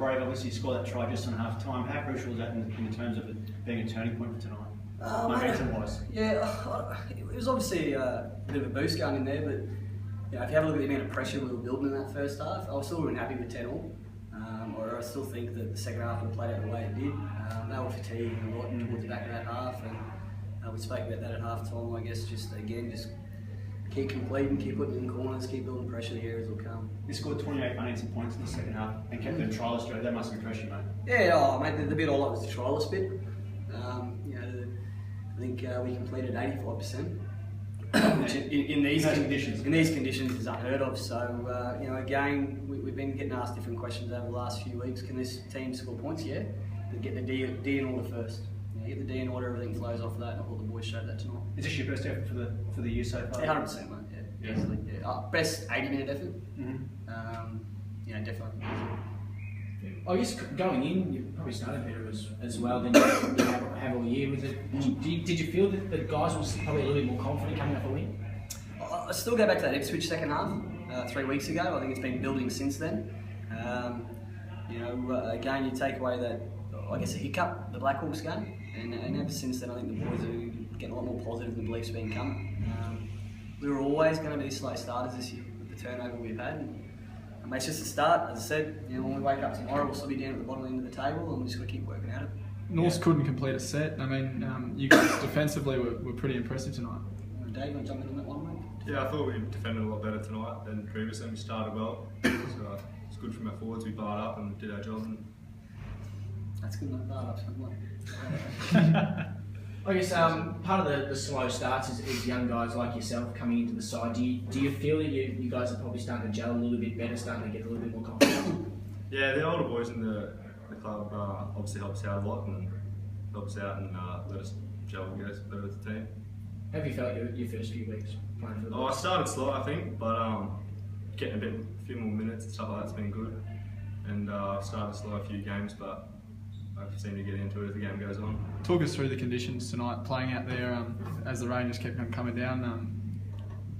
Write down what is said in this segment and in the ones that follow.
break, obviously you scored that try just on half time. How crucial was that in terms of it being a turning point for tonight? Momentum-wise. Yeah, it was obviously a bit of a boost going in there, but you know, if you have a look at the amount of pressure we were building in that first half, I was still really happy with 10-all. Or I still think that the second half would have played out the way it did. They were fatigued a lot towards the back of that half, and we spoke about that at half time. I guess just keep completing, keep putting in corners, keep building pressure. The areas will come. You scored 28 unanswered points in the second half and kept the trialist rate. That must have impressed you, mate. Yeah, mate, the bit I liked was the trialist bit. You know, I think we completed 85%. Which in these conditions is unheard of. So you know, again, we've been getting asked different questions over the last few weeks. Can this team score points? Yeah, but get the D in order first. You know, get the D in order, everything flows off that, and I thought the boys showed that tonight. Is this your best effort for the year so far? 100%, mate. Yeah, easily. Yeah. Best 80-minute effort. You know, definitely. I guess going in, you probably started better as well than you have all year. Was it? Did you feel that the guys were probably a little bit more confident coming off a win? I still go back to that Ipswich second half 3 weeks ago. I think it's been building since then. You know, again, you take away that, I guess, a hiccup, the Blackhawks game, and ever since then, I think the boys are getting a lot more positive. The belief's been coming. We were always going to be slow starters this year with the turnover we've had. And it's just a start, as I said. You know, when we wake up tomorrow, we'll still be down at the bottom end of the table, and we just got to keep working at it. Norths couldn't complete a set. I mean, you guys defensively were pretty impressive tonight. Dave, you want to jump in on that one, mate? Yeah, I thought we defended a lot better tonight than previously. We started well, so it's good from our forwards. We barred up and did our job. That's good enough. Barred up's good one. I guess part of the slow starts is young guys like yourself coming into the side. Do you feel that you guys are probably starting to gel a little bit better, starting to get a little bit more confidence? Yeah, the older boys in the club obviously helps out a lot and helps out and let us gel and get us better as a team. How have you felt your first few weeks playing for the I started slow, I think, but getting a few more minutes and stuff like that's been good. And I've started slow a few games, but I seem to get into it as the game goes on. Talk us through the conditions tonight, playing out there as the rain just kept coming down.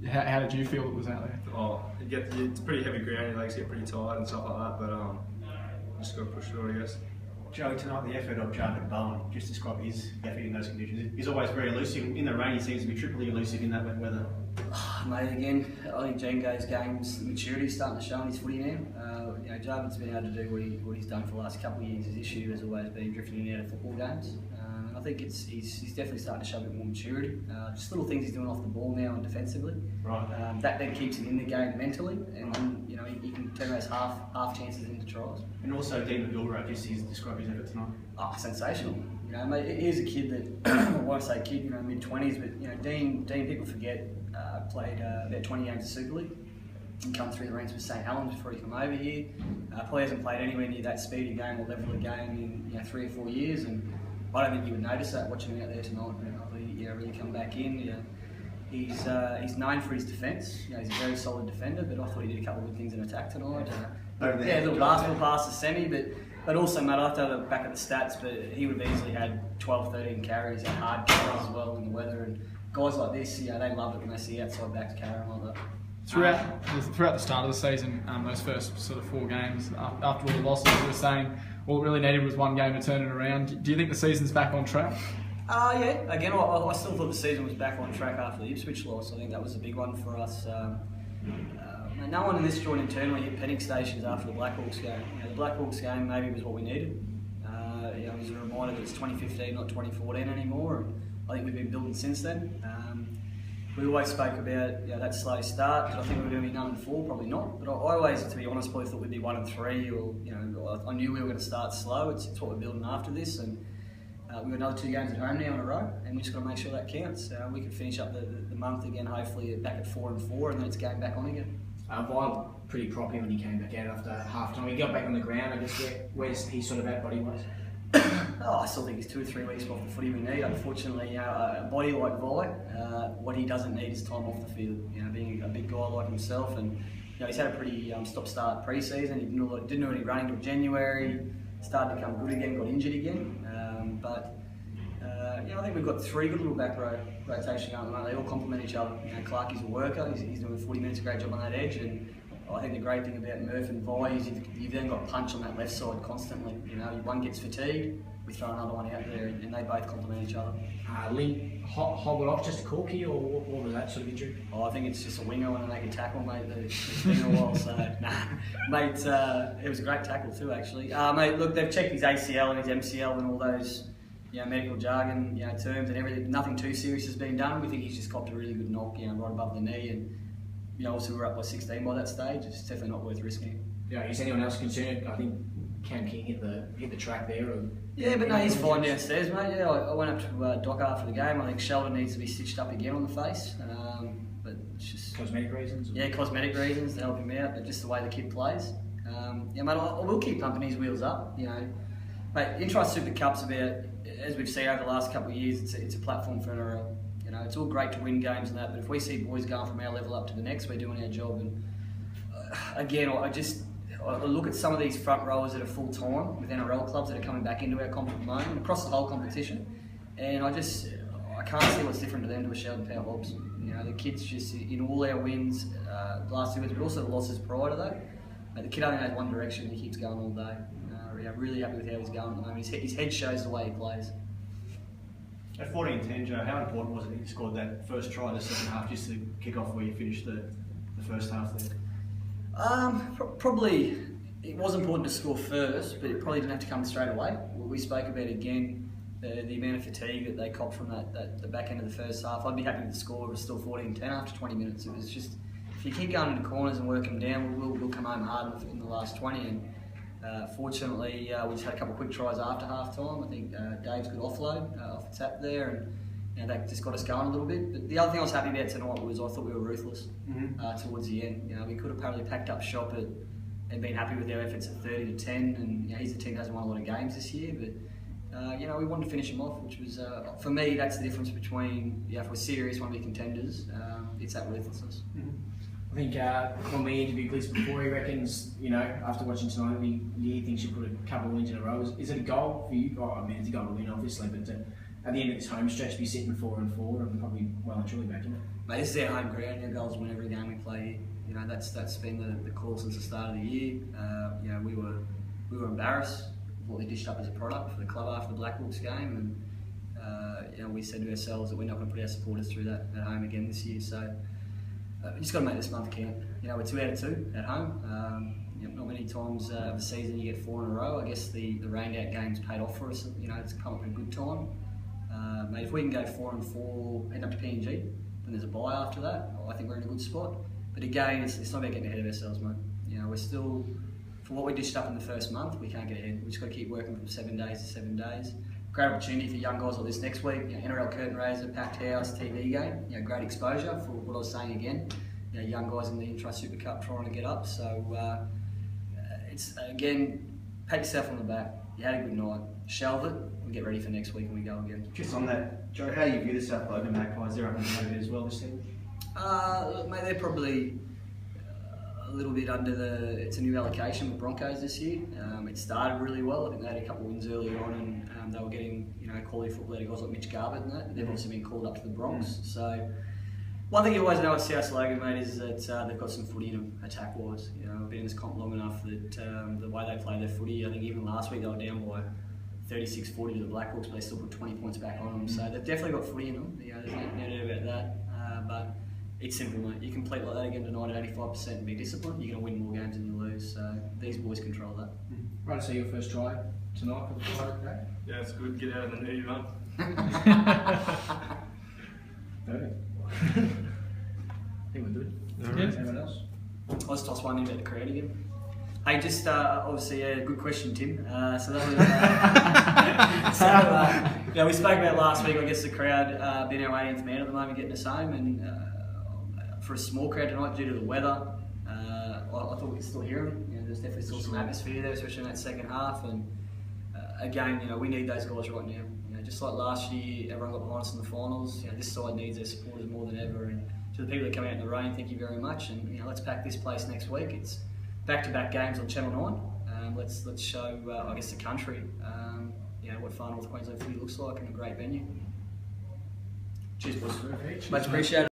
How did you feel it was out there? It's pretty heavy ground, your legs get pretty tired and stuff like that, but just got to push through, I guess. Joe, tonight the effort of Jarman Bowen, just describe his effort in those conditions. He's always very elusive. In the rain, he seems to be triply elusive in that wet weather. Mate, again, I think Django's game's maturity is starting to show in his footy now. You know, Jarman's been able to do what he's done for the last couple of years. His issue has always been drifting in and out of football games. I think he's definitely starting to show a bit more maturity. Just little things he's doing off the ball now and defensively. Right. That then keeps him in the game mentally, and then, you know, he can turn those half chances into tries. And also Dean McGilvray, just describe his effort tonight. Oh, sensational. You know, mate, here's a kid that, I won't say kid, you know, mid-20s, but you know, Dean people forget, played about 20 games of Super League and come through the ranks with St Helens before he came over here. Probably hasn't played anywhere near that speedy game or level of game in 3 or 4 years, and I don't think you would notice that watching him out there tonight. You know, really come back in. You know, he's known for his defence. You know, he's a very solid defender, but I thought he did a couple of good things in attack tonight. A little basketball pass to Semi, but also, mate, I have to look back at the stats, but he would have easily had 12, 13 carries, hard carries as well in the weather. And guys like this, you know, they love it when they see outside backs carrying like that. Throughout the start of the season, those first sort of 4 games, after all the losses, we were saying all it really needed was one game to turn it around. Do you think the season's back on track? Yeah. Again, I still thought the season was back on track after the Ipswich loss. I think that was a big one for us. No one in this joint internally hit panic stations after the Blackhawks game. You know, the Blackhawks game maybe was what we needed. You know, it was a reminder that it's 2015, not 2014 anymore. And I think we've been building since then. We always spoke about that slow start. Did I think we were going to be 0-4? Probably not. But I always, to be honest, probably thought we'd be 1-3. Or you know, I knew we were going to start slow. It's what we're building after this, and we've got another 2 games at home now in a row, and we just got to make sure that counts. We can finish up the month again, hopefully back at 4-4, and then it's game back on again. Vile pretty proppy when he came back out after half time. He got back on the ground. I guess where's he sort of at body-wise? I still think he's 2 or 3 weeks off the footy we need. Unfortunately, a body like Vi, what he doesn't need is time off the field. You know, being a big guy like himself, and you know, he's had a pretty stop-start pre-season. He didn't do any running until January. Started to come good again. Got injured again. I think we've got 3 good little back row rotation going at the moment. They all complement each other. You know, Clarkie's a worker. He's doing 40 minutes, a great job on that edge, and I think the great thing about Murph and Vi is you've then got punch on that left side constantly. You know, one gets fatigued, we throw another one out there, and they both complement each other. Link hobbled off just a corky, or what was that sort of injury? Oh, I think it's just a winger when they can tackle, mate. It's been a while, so nah, mate. It was a great tackle too, actually. Mate, look, they've checked his ACL and his MCL and all those, medical jargon, terms and everything. Nothing too serious has been done. We think he's just copped a really good knock, right above the knee, and also we're up by 16 by that stage. It's definitely not worth risking. Yeah, is anyone else concerned? I think Cam King hit the track there. Yeah, but no, he's fine downstairs, mate. Yeah, I went up to Doc after the game. I think Sheldon needs to be stitched up again on the face, but it's just cosmetic reasons. Yeah, cosmetic reasons to help him out, but just the way the kid plays. Mate, I will keep pumping his wheels up. Mate, Intrust Super Cup's about, as we've seen over the last couple of years, it's a platform for NRL. It's all great to win games and that, but if we see boys going from our level up to the next, we're doing our job. And again, I look at some of these front rowers that are full time with NRL clubs that are coming back into our comp at the moment across the whole competition, and I can't see what's different to them to a Sheldon Power Hobbs. The kid's just in all our wins, last 2 wins, but also the losses prior to that. The kid only knows one direction and he keeps going all day. Really happy with how he's going at the moment. His head shows the way he plays. At 14-10, Joe, how important was it that you scored that first try in the second half just to kick off where you finished the first half there? Probably it was important to score first, but it probably didn't have to come straight away. We spoke about again the amount of fatigue that they copped from the back end of the first half. I'd be happy with the score. It was still 14-10 after 20 minutes. It was just, if you keep going into corners and work them down, we'll come home hard in the last 20. And fortunately, we just had a couple of quick tries after half time. I think Dave's good offload off the tap there, and that just got us going a little bit. But the other thing I was happy about tonight was I thought we were ruthless towards the end. We could have probably packed up shop and been happy with our efforts at 30-10. And he's the team that hasn't won a lot of games this year, but we wanted to finish him off, which was for me that's the difference between if we're serious, want to be contenders. It's that ruthlessness. I think when we interviewed Gliss before, he reckons, after watching tonight, he thinks you put a couple of wins in a row. Is it a goal for you? It's a goal to win, obviously, but at the end of this home stretch, be sitting 4-4 and probably well and truly back in it. Mate, this is our home ground. Our goals win every game we play here. That's been the call since the start of the year. We were embarrassed with what they dished up as a product for the club after the Black Hawks game, and we said to ourselves that we're not going to put our supporters through that at home again this year. So. You just got to make this month count. We're 2 out of 2 at home. Not many times of the season you get 4 in a row. I guess the rained out games paid off for us. It's come up at a good time. Mate, if we can go 4-4, end up to PNG, then there's a bye after that. I think we're in a good spot. But again, it's not about getting ahead of ourselves, mate. We're still, for what we dished up in the first month, we can't get ahead. We just got to keep working from 7 days to 7 days. Great opportunity for young guys like this next week. NRL curtain raiser, packed house, TV game. Great exposure for what I was saying again. Young guys in the Intrust Super Cup trying to get up. So it's again, pat yourself on the back. You had a good night. Shelve it and get ready for next week when we go again. Just on that, Joe, how do you view the South Logan Magpies? They're up in the as well this season. Mate, they're probably a little bit under it's a new allocation with Broncos this year. It started really well. I think they had a couple of wins early on, and they were getting quality football guys like Mitch Garbutt and that. They've also been called up to the Bronx. So one thing you always know at South Logan, mate, is that they've got some footy in them attack wise. I've been in this comp long enough that the way they play their footy, I think even last week they were down by 36-40 to the Black Hawks, but they still put 20 points back on them. So they've definitely got footy in them. There's no doubt about that. But it's simple, mate. You can play like that again tonight at 85% and be disciplined. You're going to win more games than you lose. So these boys control that. Right, so your first try tonight for the Friday day? Yeah, it's good. Get out of the knee, mate. Perfect. I think we're good. Anyone else? I'll just toss one in about the crowd again. Hey, just obviously, good question, Tim. So that was, we spoke about last week. I guess the crowd being our 18th man at the moment, getting us home, and for a small crowd tonight due to the weather, I thought we could still hear them. There's definitely still some atmosphere there, especially in that second half. And again, we need those guys right now. Just like last year, everyone got behind us in the finals. This side needs their supporters more than ever. And to the people that come out in the rain, thank you very much. And let's pack this place next week. It's back-to-back games on Channel 9. Let's show, I guess, the country, what Far North Queensland footy looks like in a great venue. Cheers, boys. Much appreciated.